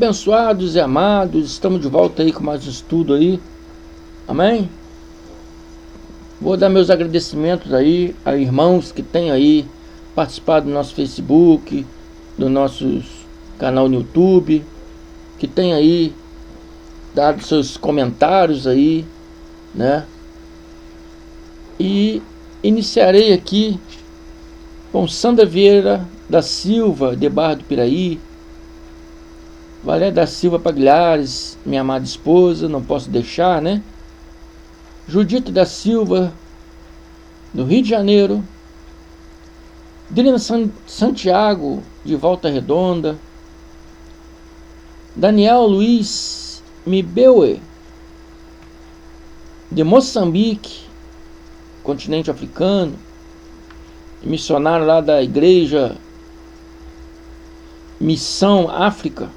Abençoados e amados, estamos de volta aí com mais um estudo aí, amém? Vou dar meus agradecimentos aí a irmãos que têm aí participado do nosso Facebook, do nosso canal no YouTube, que tem aí dado seus comentários aí, né? E iniciarei aqui com Sandra Vieira da Silva, de Barra do Piraí, Valéria da Silva Pagliares, minha amada esposa, não posso deixar, né? Judite da Silva, do Rio de Janeiro, Dilma Santiago, de Volta Redonda, Daniel Luiz Mibeue, de Moçambique, continente africano, missionário lá da igreja Missão África,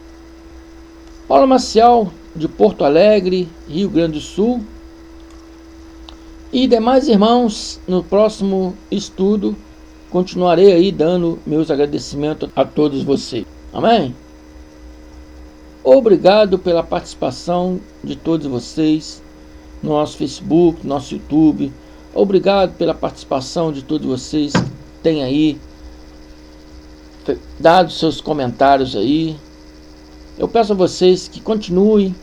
Paula Maciel, de Porto Alegre, Rio Grande do Sul, e demais irmãos. No próximo estudo continuarei aí dando meus agradecimentos a todos vocês, amém? Obrigado pela participação de todos vocês no nosso Facebook, no nosso YouTube. Obrigado pela participação de todos vocês que têm aí dado seus comentários aí. Eu peço a vocês que continuem,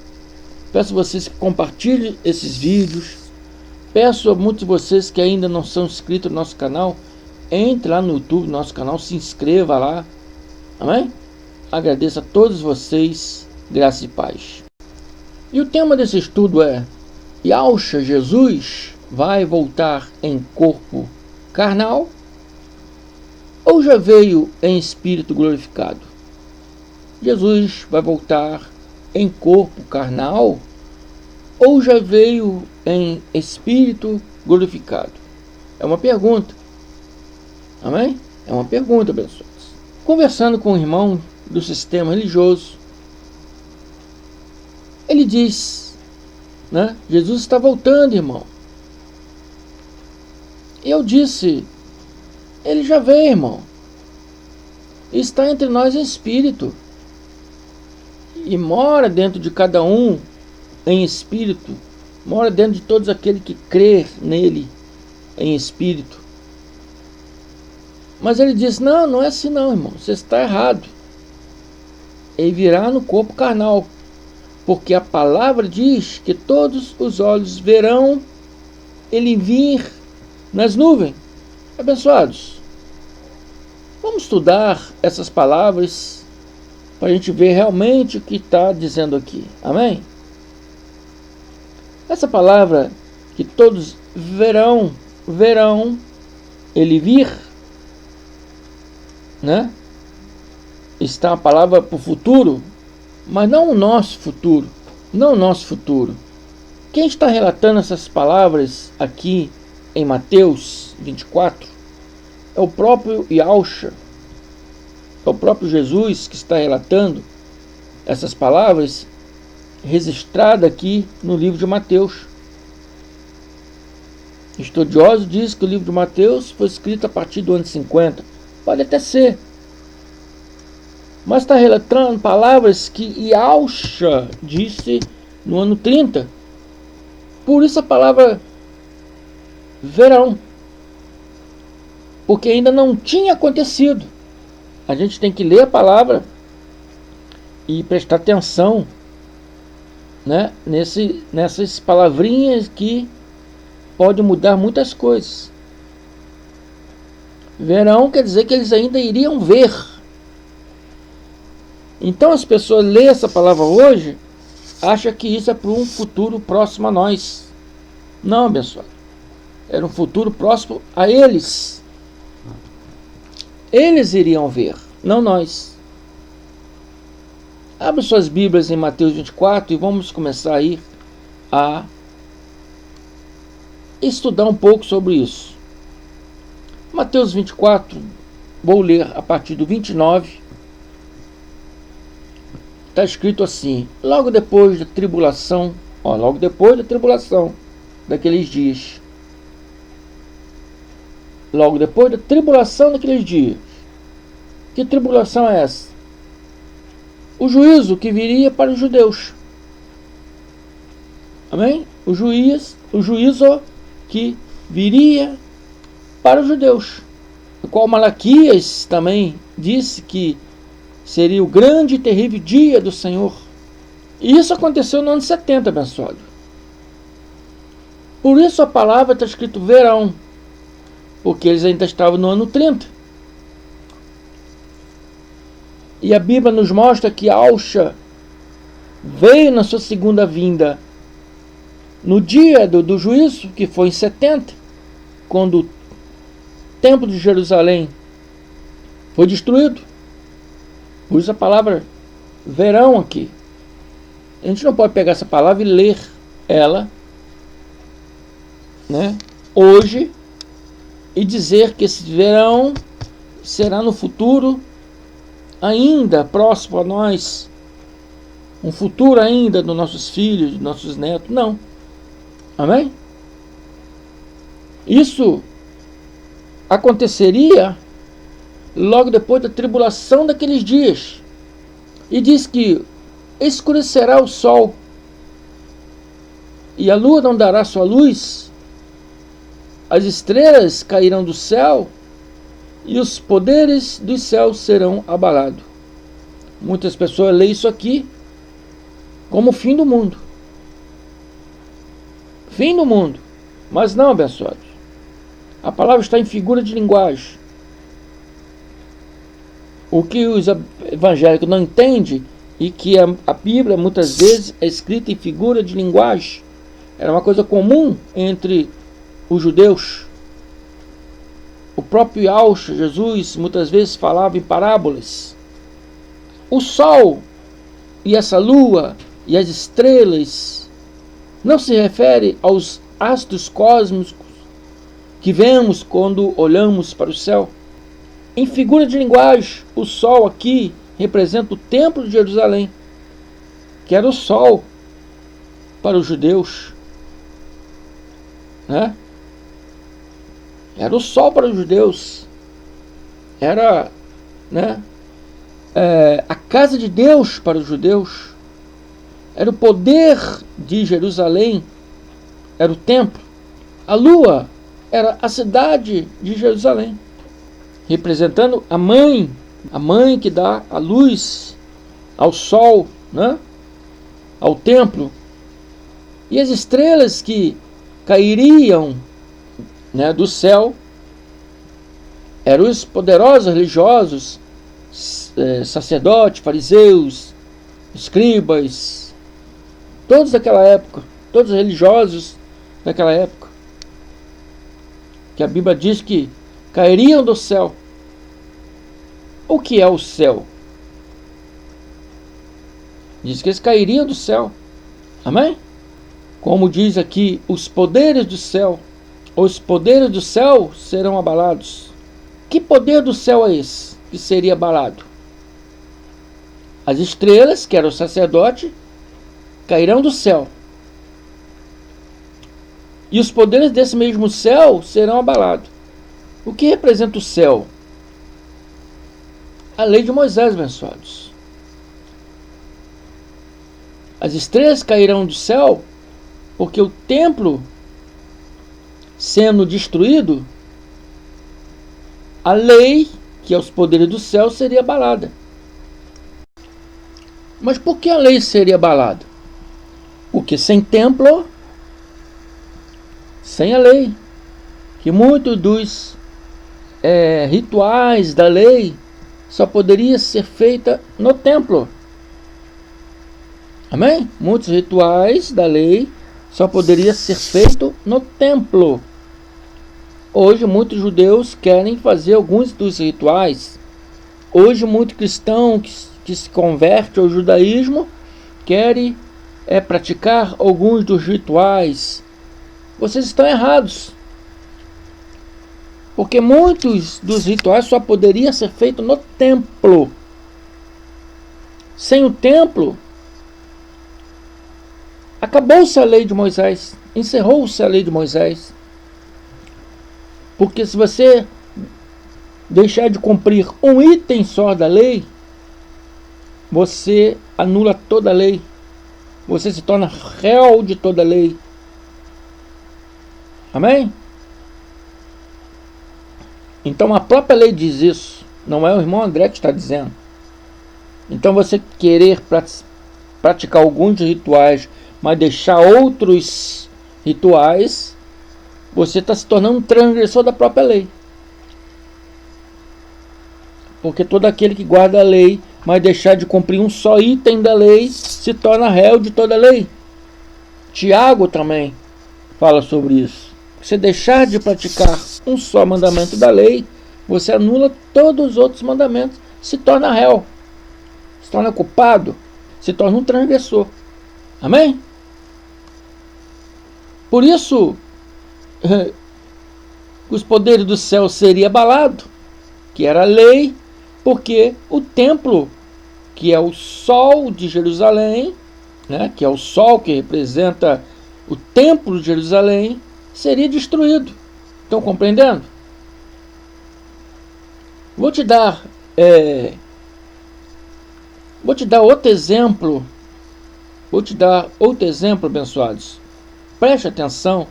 peço a vocês que compartilhem esses vídeos, peço a muitos de vocês que ainda não são inscritos no nosso canal, entre lá no YouTube, no nosso canal, se inscreva lá, amém? Agradeço a todos vocês, graça e paz. E o tema desse estudo é: Yahshua Jesus vai voltar em corpo carnal ou já veio em espírito glorificado? Jesus vai voltar em corpo carnal ou já veio em espírito glorificado? É uma pergunta, amém? É uma pergunta, pessoas. Conversando com um irmão do sistema religioso, ele diz, né? Jesus está voltando, irmão. E eu disse, ele já veio, irmão. Está entre nós em espírito. E mora dentro de cada um em espírito. Mora dentro de todos aqueles que crê nele em espírito. Mas ele disse, não é assim não, irmão. Você está errado. Ele virá no corpo carnal. Porque a palavra diz que todos os olhos verão ele vir nas nuvens. Abençoados, vamos estudar essas palavras para a gente ver realmente o que está dizendo aqui, amém? Essa palavra que todos verão ele vir, né? Está a palavra para o futuro, mas não o nosso futuro, não o nosso futuro. Quem está relatando essas palavras aqui em Mateus 24 é o próprio Yahshua, é o próprio Jesus que está relatando essas palavras registradas aqui no livro de Mateus. Estudiosos dizem que o livro de Mateus foi escrito a partir do ano 50, pode até ser, mas está relatando palavras que Yahshua disse no ano 30. Por isso a palavra verão, porque ainda não tinha acontecido. A gente tem que ler a palavra e prestar atenção, né, nessas palavrinhas que podem mudar muitas coisas. Verão quer dizer que eles ainda iriam ver. Então as pessoas lêem essa palavra hoje, acham que isso é para um futuro próximo a nós. Não, abençoado. Era um futuro próximo a eles. Eles iriam ver, não nós. Abra suas Bíblias em Mateus 24 e vamos começar aí a estudar um pouco sobre isso. Mateus 24, vou ler a partir do 29. Está escrito assim: logo depois da tribulação, daqueles dias. Logo depois da tribulação daqueles dias. Que tribulação é essa? o juízo que viria para os judeus. Amém? O juízo que viria para os judeus, o qual Malaquias também disse que seria o grande e terrível dia do Senhor. E isso aconteceu no ano 70, abençoado. Por isso a palavra está escrito verão, porque eles ainda estavam no ano 30. E a Bíblia nos mostra que Alxa veio na sua segunda vinda no dia do juízo, que foi em 70, quando o templo de Jerusalém foi destruído. Por isso a palavra verão aqui. A gente não pode pegar essa palavra e ler ela, né, hoje, e dizer que esse verão será no futuro ainda próximo a nós, um futuro ainda dos nossos filhos, dos nossos netos. Não. Amém? Isso aconteceria logo depois da tribulação daqueles dias. E diz que escurecerá o sol, e a lua não dará sua luz, as estrelas cairão do céu, e os poderes dos céus serão abalados. Muitas pessoas leem isso aqui como o fim do mundo. Fim do mundo. Mas não, abençoados. A palavra está em figura de linguagem. O que os evangélicos não entendem, e que a Bíblia muitas vezes é escrita em figura de linguagem, era uma coisa comum entre os judeus. O próprio Yahshua, Jesus, muitas vezes falava em parábolas. O sol e essa lua e as estrelas não se refere aos astros cósmicos que vemos quando olhamos para o céu. Em figura de linguagem, o sol aqui representa o templo de Jerusalém, que era o sol para os judeus, né? Era o sol para os judeus, era, né, a casa de Deus para os judeus, era o poder de Jerusalém, era o templo. A lua era a cidade de Jerusalém, representando a mãe que dá a luz ao sol, né, ao templo. E as estrelas que cairiam, né, do céu eram os poderosos religiosos, sacerdotes, fariseus, escribas, todos daquela época, todos religiosos daquela época, que a Bíblia diz que cairiam do céu. O que é o céu? Diz que eles cairiam do céu. Amém? Como diz aqui, os poderes do céu serão abalados. Que poder do céu é esse que seria abalado? As estrelas, que eram o sacerdote, cairão do céu. E os poderes desse mesmo céu serão abalados. O que representa o céu? A lei de Moisés, abençoados. As estrelas cairão do céu porque o templo sendo destruído, a lei, que é os poderes do céu, seria abalada. Mas por que a lei seria abalada? Porque sem templo, sem a lei, que muitos dos rituais da lei só poderia ser feita no templo. Amém? Muitos rituais da lei só poderia ser feito no templo. Hoje muitos judeus querem fazer alguns dos rituais. Hoje muito cristão que se converte ao judaísmo querem praticar alguns dos rituais. Vocês estão errados. Porque muitos dos rituais só poderiam ser feitos no templo. Sem o templo, acabou-se a lei de Moisés. Encerrou-se a lei de Moisés. Porque se você deixar de cumprir um item só da lei, você anula toda a lei. Você se torna réu de toda a lei. Amém? Então a própria lei diz isso. Não é o irmão André que está dizendo. Então você querer praticar alguns rituais, mas deixar outros rituais, você está se tornando um transgressor da própria lei. Porque todo aquele que guarda a lei, mas deixar de cumprir um só item da lei, se torna réu de toda a lei. Tiago também fala sobre isso. Se deixar de praticar um só mandamento da lei, você anula todos os outros mandamentos, se torna réu, se torna culpado, se torna um transgressor. Amém? Por isso, os poderes do céu seriam abalados, que era a lei, porque o templo, que é o sol de Jerusalém, né, que é o sol que representa o templo de Jerusalém, seria destruído. Estão compreendendo? Vou te dar outro exemplo. Vou te dar outro exemplo, abençoados. Preste atenção.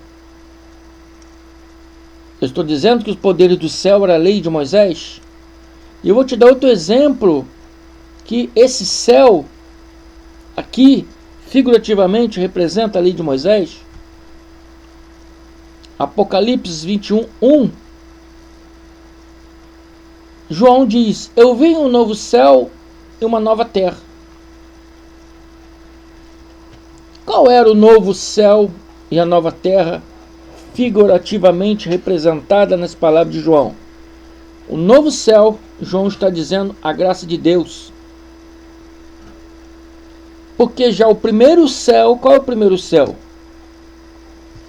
Eu estou dizendo que os poderes do céu era a lei de Moisés. E eu vou te dar outro exemplo, que esse céu aqui, figurativamente, representa a lei de Moisés. Apocalipse 21:1. João diz: eu vi um novo céu e uma nova terra. Qual era o novo céu e a nova terra, figurativamente representada nas palavras de João? O novo céu, João está dizendo, a graça de Deus. Porque já o primeiro céu, qual é o primeiro céu?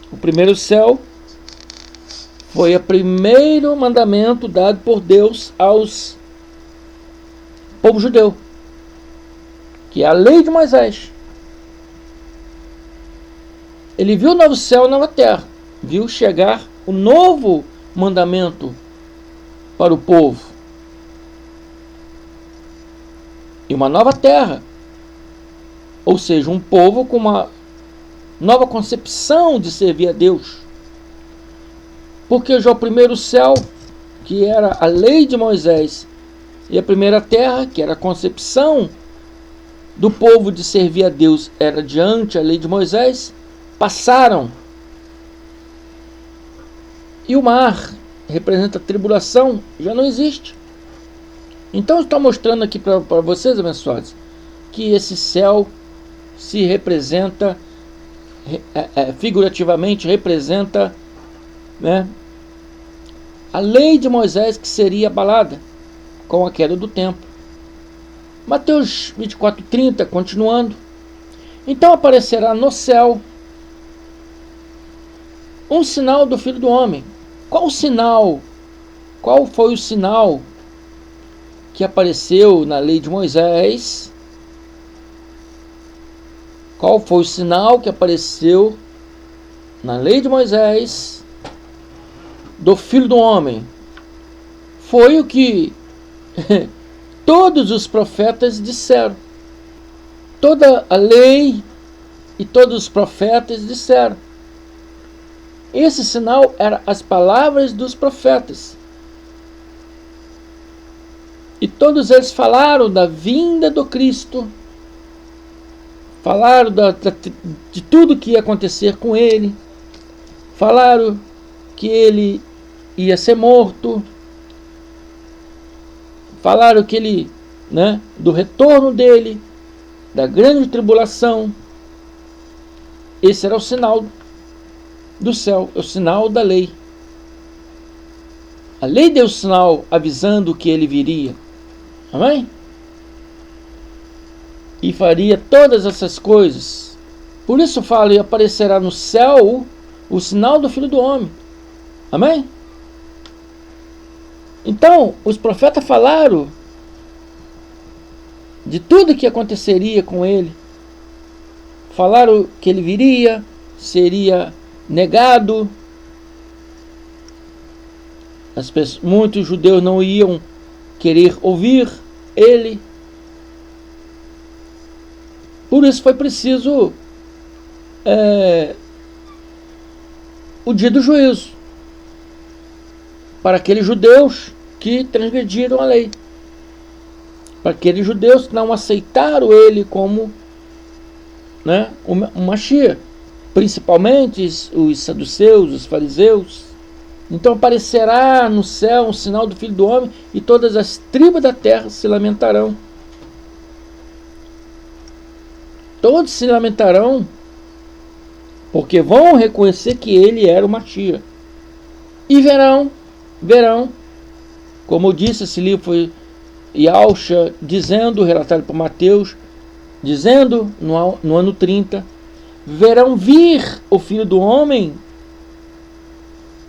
O primeiro céu foi o primeiro mandamento dado por Deus aos povo judeu, que é a lei de Moisés. Ele viu o novo céu e a nova terra, viu chegar o novo mandamento para o povo e uma nova terra, ou seja, um povo com uma nova concepção de servir a Deus. Porque já o primeiro céu, que era a lei de Moisés, e a primeira terra, que era a concepção do povo de servir a Deus, era diante a lei de Moisés, passaram. E o mar representa a tribulação, já não existe. Então estou mostrando aqui para vocês, abençoados, que esse céu se representa, figurativamente representa, né, a lei de Moisés, que seria abalada com a queda do templo. Mateus 24:30, continuando. Então aparecerá no céu um sinal do Filho do Homem. Qual o sinal? Qual foi o sinal que apareceu na lei de Moisés? Qual foi o sinal que apareceu na lei de Moisés do Filho do Homem? Foi o que todos os profetas disseram. Toda a lei e todos os profetas disseram. Esse sinal era as palavras dos profetas. E todos eles falaram da vinda do Cristo. Falaram de tudo que ia acontecer com ele. Falaram que ele ia ser morto. Falaram que ele, né, do retorno dele, da grande tribulação. Esse era o sinal do céu, é o sinal da lei. A lei deu o sinal avisando que ele viria. Amém? E faria todas essas coisas. Por isso fala, e aparecerá no céu o sinal do Filho do Homem. Amém? Então, os profetas falaram de tudo que aconteceria com ele. Falaram que ele viria, seria negado. Muitos judeus não iam querer ouvir ele. Por isso foi preciso o dia do juízo para aqueles judeus que transgrediram a lei, para aqueles judeus que não aceitaram ele como, né, o Mashiach, principalmente os saduceus, os fariseus. Então aparecerá no céu um sinal do Filho do Homem, e todas as tribos da terra se lamentarão. Todos se lamentarão, porque vão reconhecer que ele era o Mashiach. E verão, como eu disse, esse livro foi Yahusha dizendo, relatado por Mateus, dizendo no ano 30, verão vir o Filho do Homem,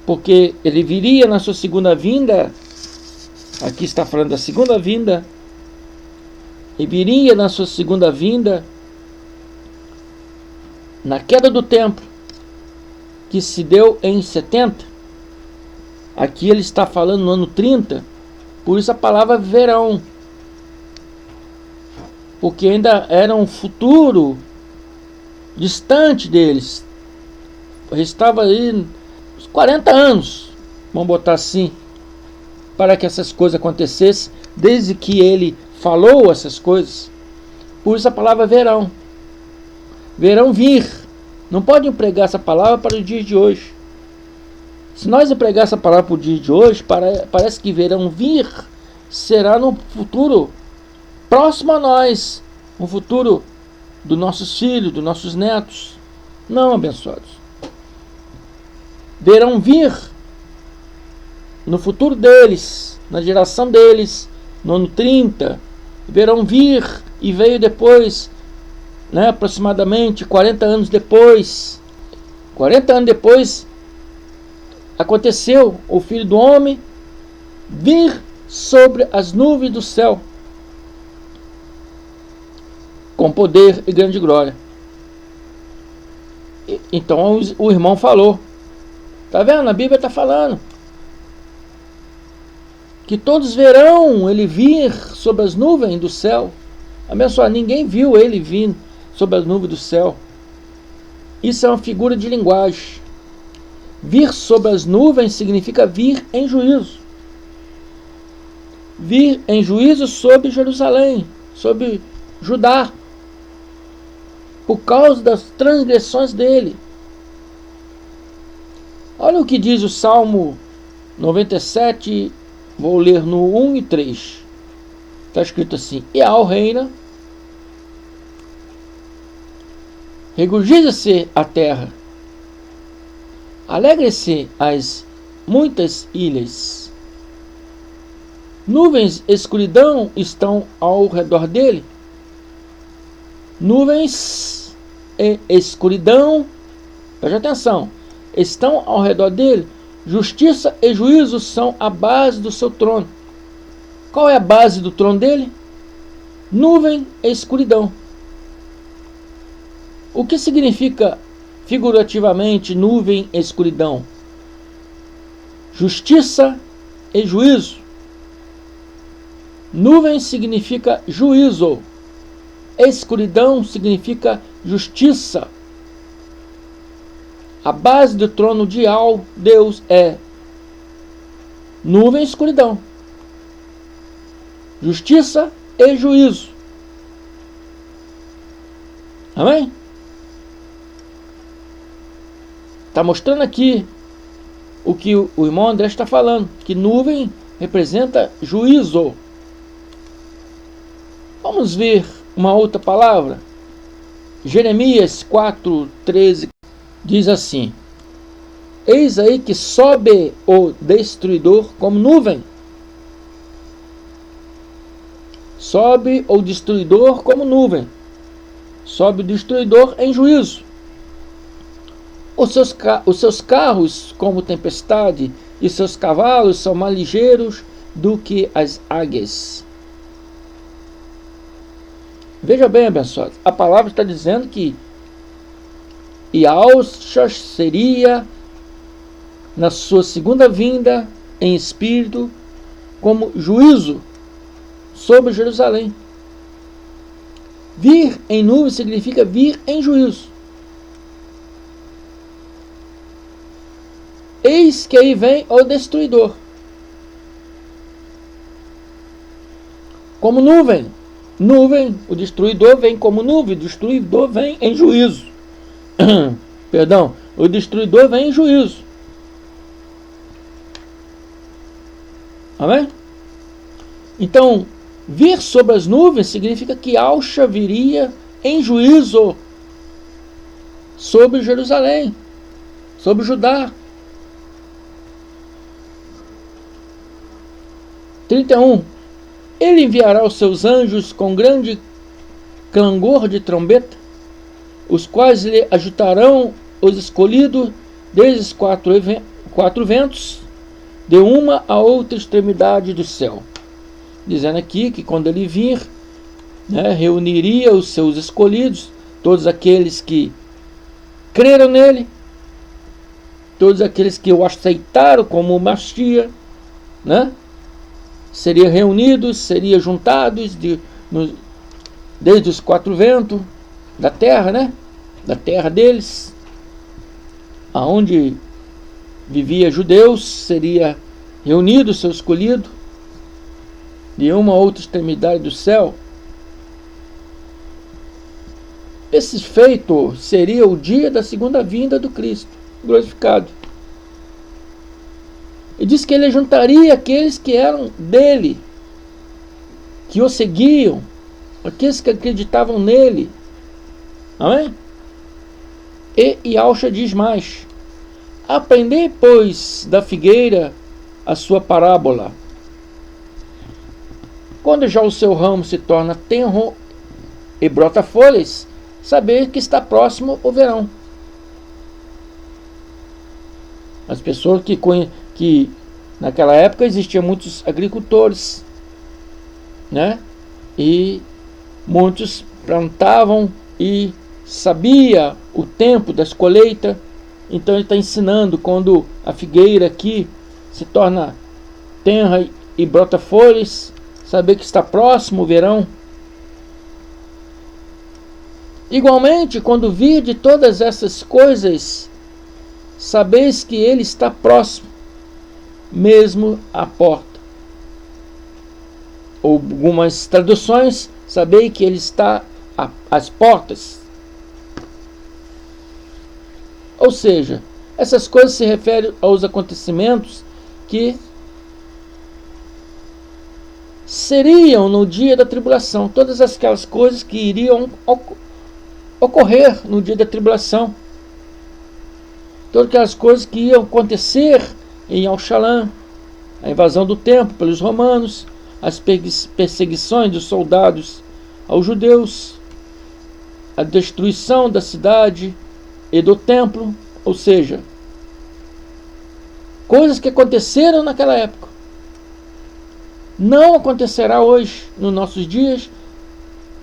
porque ele viria na sua segunda vinda. Aqui está falando da segunda vinda. E viria na sua segunda vinda, na queda do templo, que se deu em 70. Aqui ele está falando no ano 30, por isso a palavra verão, porque ainda era um futuro distante deles. Restava aí uns 40 anos, vamos botar assim, para que essas coisas acontecessem, desde que ele falou essas coisas. Por isso a palavra verão. Verão vir. Não pode empregar essa palavra para os dias de hoje. Se nós empregar essa palavra para o dia de hoje, parece que verão vir será no futuro próximo a nós, um futuro dos nossos filhos, dos nossos netos. Não, abençoados. Verão vir no futuro deles, na geração deles, no ano 30. Verão vir, e veio depois, né, aproximadamente 40 anos depois. 40 anos depois, aconteceu o Filho do Homem vir sobre as nuvens do céu, com poder e grande glória. Então o irmão falou, tá vendo? A Bíblia está falando que todos verão ele vir sobre as nuvens do céu. Abençoado, ninguém viu ele vindo sobre as nuvens do céu. Isso é uma figura de linguagem. Vir sobre as nuvens significa vir em juízo. Vir em juízo sobre Jerusalém, sobre Judá, por causa das transgressões dele. Olha o que diz o Salmo 97, vou ler no 1 e 3. Está escrito assim: Yahweh reina, regozija-se a terra, alegre-se as muitas ilhas. Nuvens e escuridão estão ao redor dele. Nuvens e escuridão, preste atenção, estão ao redor dele. Justiça e juízo são a base do seu trono. Qual é a base do trono dele? Nuvem e escuridão. O que significa figurativamente nuvem e escuridão? Justiça e juízo. Nuvem significa juízo. Escuridão significa justiça. A base do trono de Deus é nuvem e escuridão, justiça e juízo. Amém? Está mostrando aqui o que o irmão André está falando, que nuvem representa juízo. Vamos ver uma outra palavra. Jeremias 4:13 diz assim: eis aí que sobe o destruidor como nuvem. Sobe o destruidor como nuvem. Sobe o destruidor em juízo. Os seus carros como tempestade, e seus cavalos são mais ligeiros do que as águias. Veja bem, abençoados, a palavra está dizendo que Yahusha seria, na sua segunda vinda, em espírito, como juízo sobre Jerusalém. Vir em nuvem significa vir em juízo. Eis que aí vem o destruidor. Como nuvem. Nuvem, o destruidor vem como nuvem, o destruidor vem em juízo. Perdão, o destruidor vem em juízo. Amém? Então, vir sobre as nuvens significa que Alcha viria em juízo sobre Jerusalém, sobre Judá. 31. Ele enviará os seus anjos com grande clangor de trombeta, os quais lhe agitarão os escolhidos desde os quatro ventos, de uma a outra extremidade do céu. Dizendo aqui que quando ele vir, reuniria os seus escolhidos, todos aqueles que creram nele, todos aqueles que o aceitaram como Messias, seriam reunidos, seriam juntados desde os quatro ventos da terra, da terra deles, aonde vivia judeus, seria reunido o seu escolhido de uma outra extremidade do céu. Esse feito seria o dia da segunda vinda do Cristo glorificado. E diz que ele juntaria aqueles que eram dele, que o seguiam, aqueles que acreditavam nele. Amém? E Alcha diz mais: aprendei, pois, da figueira a sua parábola. Quando já o seu ramo se torna tenro e brota folhas, saber que está próximo o verão. As pessoas que naquela época existiam muitos agricultores, e muitos plantavam e sabia o tempo das colheitas. Então ele está ensinando quando a figueira aqui se torna tenra e brota folhas, saber que está próximo o verão. Igualmente, quando vir de todas essas coisas, sabeis que ele está próximo, mesmo à porta. Ou algumas traduções, sabei que ele está às portas. Ou seja, essas coisas se referem aos acontecimentos que seriam no dia da tribulação. Todas aquelas coisas que iriam ocorrer no dia da tribulação. Todas aquelas coisas que iam acontecer em Al-Shalom, a invasão do templo pelos romanos, as perseguições dos soldados aos judeus, a destruição da cidade e do templo, ou seja, coisas que aconteceram naquela época. Não acontecerá hoje, nos nossos dias,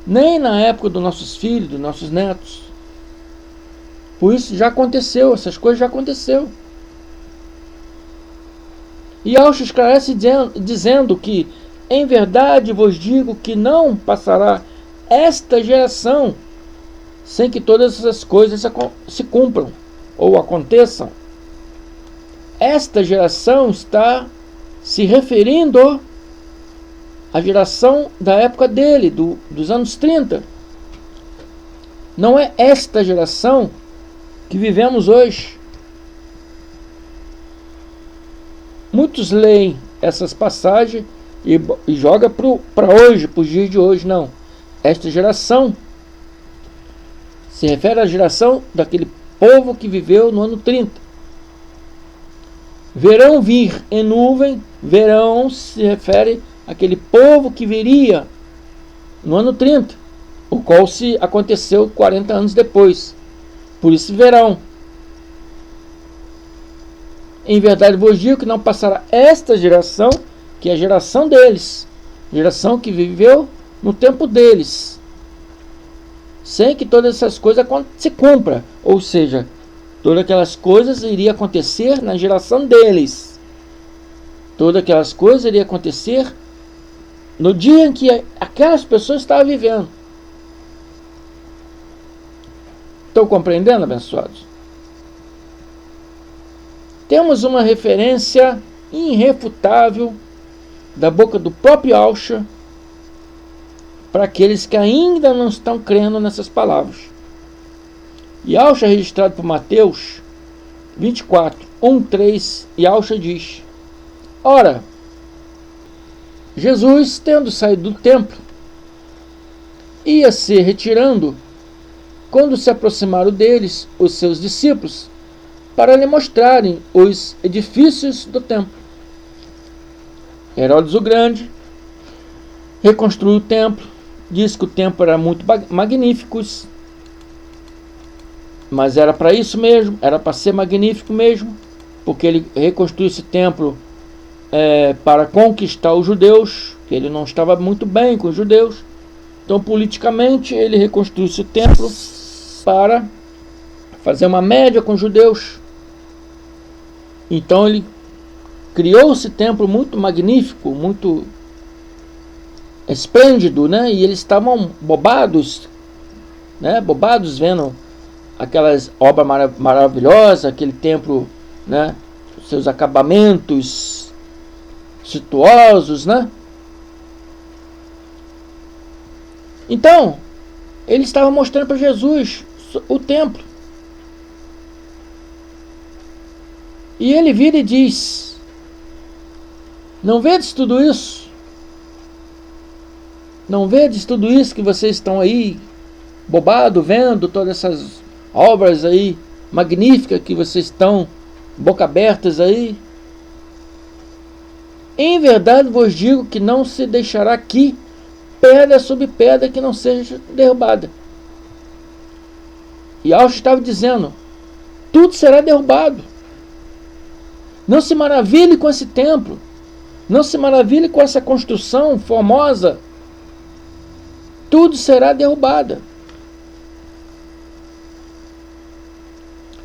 nem na época dos nossos filhos, dos nossos netos. Por isso já aconteceu, essas coisas já aconteceram. E Alcha esclarece dizendo que, em verdade vos digo que não passará esta geração sem que todas essas coisas se cumpram ou aconteçam. Esta geração está se referindo à geração da época dele, dos anos 30. Não é esta geração que vivemos hoje. Muitos leem essas passagens e jogam para hoje, para os dias de hoje. Não. Esta geração se refere à geração daquele povo que viveu no ano 30. Verão vir em nuvem, verão se refere àquele povo que viria no ano 30, o qual se aconteceu 40 anos depois. Por isso verão. Em verdade vos digo que não passará esta geração, que é a geração deles, geração que viveu no tempo deles, sem que todas essas coisas se cumpram. Ou seja, todas aquelas coisas iriam acontecer na geração deles. Todas aquelas coisas iriam acontecer no dia em que aquelas pessoas estavam vivendo. Estão compreendendo, abençoados? Temos uma referência irrefutável da boca do próprio Yahshua para aqueles que ainda não estão crendo nessas palavras. Yahshua, registrado por Mateus 24, 1, 3, Yahshua diz: ora, Jesus, tendo saído do templo, ia se retirando, quando se aproximaram deles os seus discípulos, para lhe mostrarem os edifícios do templo. Herodes o Grande reconstruiu o templo, disse que o templo era muito magnífico, mas era para isso mesmo, era para ser magnífico mesmo, porque ele reconstruiu esse templo para conquistar os judeus, que ele não estava muito bem com os judeus. Então, politicamente, ele reconstruiu esse templo para fazer uma média com os judeus. Então, ele criou esse templo muito magnífico, muito esplêndido, né? E eles estavam bobados, né? Bobados vendo aquelas obras maravilhosas, aquele templo, né? Seus acabamentos suntuosos, né? Então, ele estava mostrando para Jesus o templo. E ele vira e diz: não vedes tudo isso? Não vedes tudo isso que vocês estão aí bobado vendo, todas essas obras aí magníficas que vocês estão boca abertas aí? Em verdade vos digo que não se deixará aqui pedra sobre pedra que não seja derrubada. E Yahshua estava dizendo: tudo será derrubado. Não se maravilhe com esse templo, não se maravilhe com essa construção formosa. Tudo será derrubado.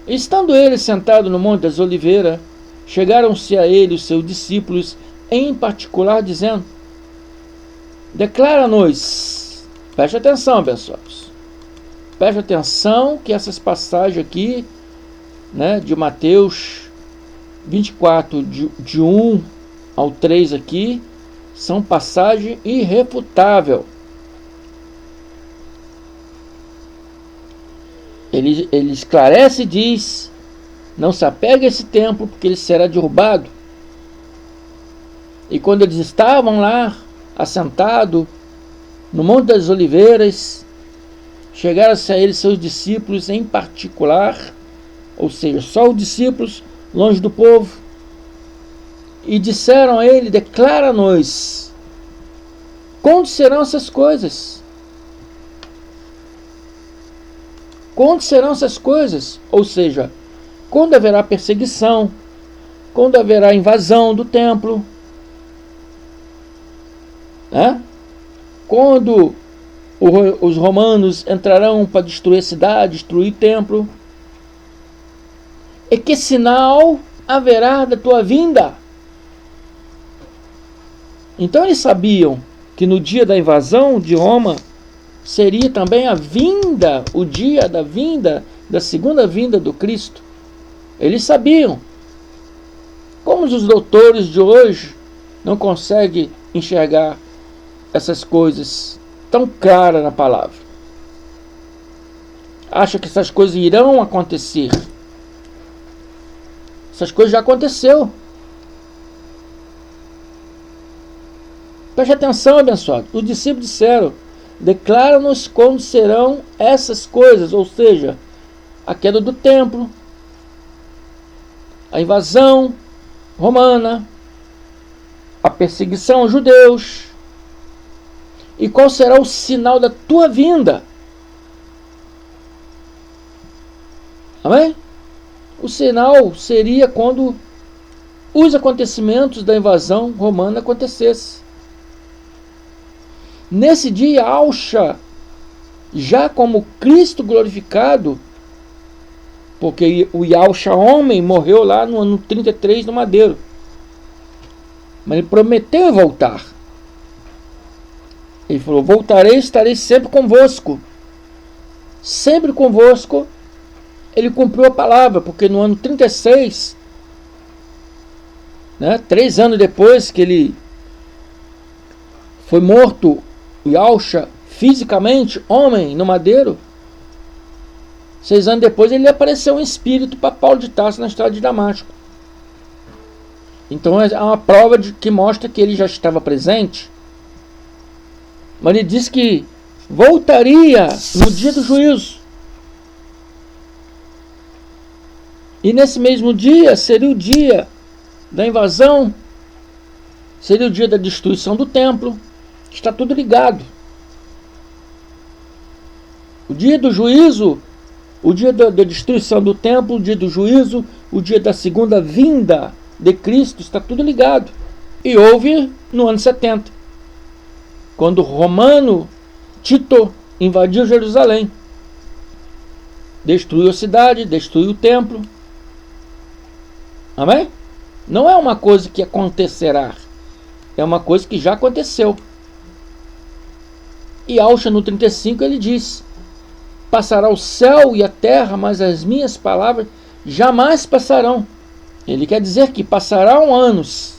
Estando ele sentado no Monte das Oliveiras, chegaram-se a ele os seus discípulos, em particular, dizendo: declara-nos. Preste atenção, abençoados. Preste atenção que essas passagens aqui, né, de Mateus 24, de 1 ao 3 aqui, são passagem irrefutável. Ele esclarece e diz: não se apegue a esse templo, porque ele será derrubado. E quando eles estavam lá, assentados no Monte das Oliveiras, chegaram-se a ele seus discípulos em particular, ou seja, só os discípulos, longe do povo, e disseram a ele: declara-nos, quando serão essas coisas? Quando serão essas coisas? Ou seja, quando haverá perseguição, quando haverá invasão do templo, né? Quando os romanos entrarão para destruir a cidade, destruir o templo. E que sinal haverá da tua vinda? Então eles sabiam que no dia da invasão de Roma seria também a vinda, o dia da vinda, da segunda vinda do Cristo. Eles sabiam. Como os doutores de hoje não conseguem enxergar essas coisas tão claras na palavra? Acha que essas coisas irão acontecer? Essas coisas já aconteceu. Preste atenção, abençoado. Os discípulos disseram: declara-nos quando serão essas coisas, ou seja, a queda do templo, a invasão romana, a perseguição aos judeus, e qual será o sinal da tua vinda? Amém? O sinal seria quando os acontecimentos da invasão romana acontecessem. Nesse dia, Yahshua, já como Cristo glorificado, porque o Yahshua homem morreu lá no ano 33 no madeiro, mas ele prometeu voltar. Ele falou: voltarei, estarei sempre convosco ele cumpriu a palavra, porque no ano 36, 3 anos depois que ele foi morto, Yahushua, fisicamente, homem, no madeiro, 6 anos depois ele apareceu em espírito para Paulo de Tarso na estrada de Damasco. Então é uma prova que mostra que ele já estava presente. Mas ele disse que voltaria no dia do juízo. E nesse mesmo dia seria o dia da invasão, seria o dia da destruição do templo. Está tudo ligado. O dia do juízo, o dia da destruição do templo, o dia do juízo, o dia da segunda vinda de Cristo, está tudo ligado. E houve no ano 70, quando o romano Tito invadiu Jerusalém, destruiu a cidade, destruiu o templo. Amém? Não é uma coisa que acontecerá, é uma coisa que já aconteceu. E Yahushua no 35 ele diz: passará o céu e a terra, mas as minhas palavras jamais passarão. Ele quer dizer que passarão anos.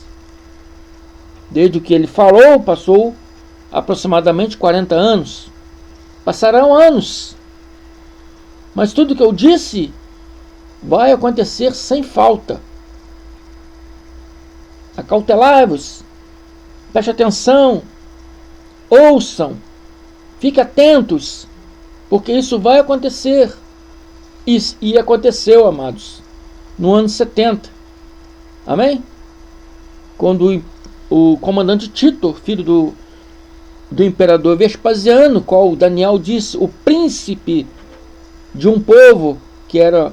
Desde o que ele falou, passou aproximadamente 40 anos. Passarão anos. Mas tudo que eu disse vai acontecer sem falta. Acautelai-vos, preste atenção, ouçam, fiquem atentos, porque isso vai acontecer. E aconteceu, amados, no ano 70. Amém? Quando o comandante Tito, filho do imperador Vespasiano, qual Daniel disse, o príncipe de um povo que era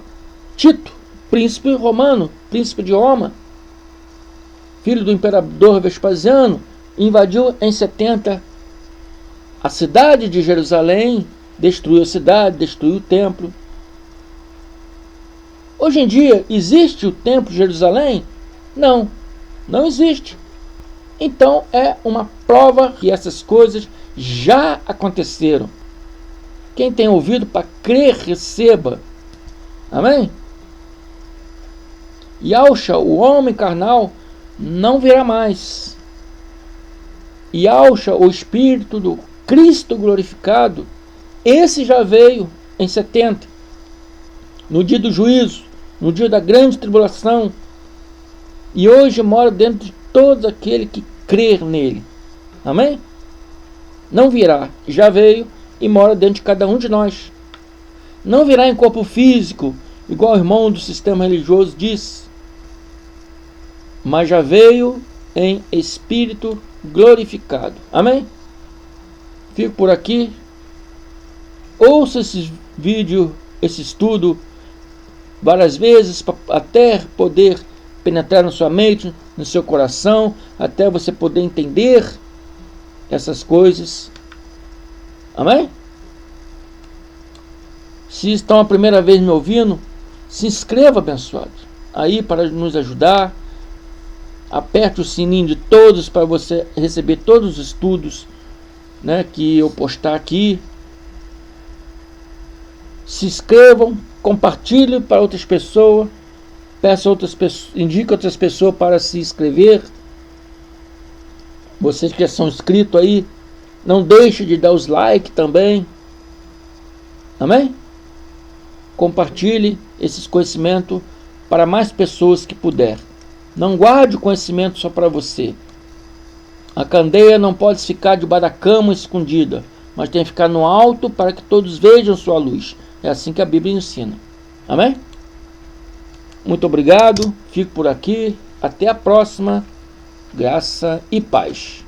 Tito, príncipe romano, príncipe de Roma, filho do imperador Vespasiano, invadiu em 70 a cidade de Jerusalém, destruiu a cidade, destruiu o templo. Hoje em dia, existe o templo de Jerusalém? Não, não existe. Então é uma prova que essas coisas já aconteceram. Quem tem ouvido para crer, receba. Amém? Yahushua, o homem carnal, não virá mais. Yahushua, o Espírito do Cristo glorificado, esse já veio em 70, no dia do juízo, no dia da grande tribulação, e hoje mora dentro de todo aquele que crer nele. Amém? Não virá, já veio e mora dentro de cada um de nós. Não virá em corpo físico, igual o irmão do sistema religioso diz, mas já veio em espírito glorificado. Amém? Fico por aqui. Ouça esse vídeo, esse estudo várias vezes, até poder penetrar na sua mente, no seu coração, até você poder entender essas coisas. Amém? Se estão a primeira vez me ouvindo, se inscreva, abençoado, aí para nos ajudar. Aperte o sininho de todos para você receber todos os estudos, que eu postar aqui. Se inscrevam, compartilhe para outras pessoas, peça outras pessoas, indique outras pessoas para se inscrever. Vocês que já são inscritos aí, não deixe de dar os likes também. Amém? Compartilhe esses conhecimentos para mais pessoas que puder. Não guarde o conhecimento só para você. A candeia não pode ficar debaixo da cama escondida, mas tem que ficar no alto para que todos vejam sua luz. É assim que a Bíblia ensina. Amém? Muito obrigado. Fico por aqui. Até a próxima. Graça e paz.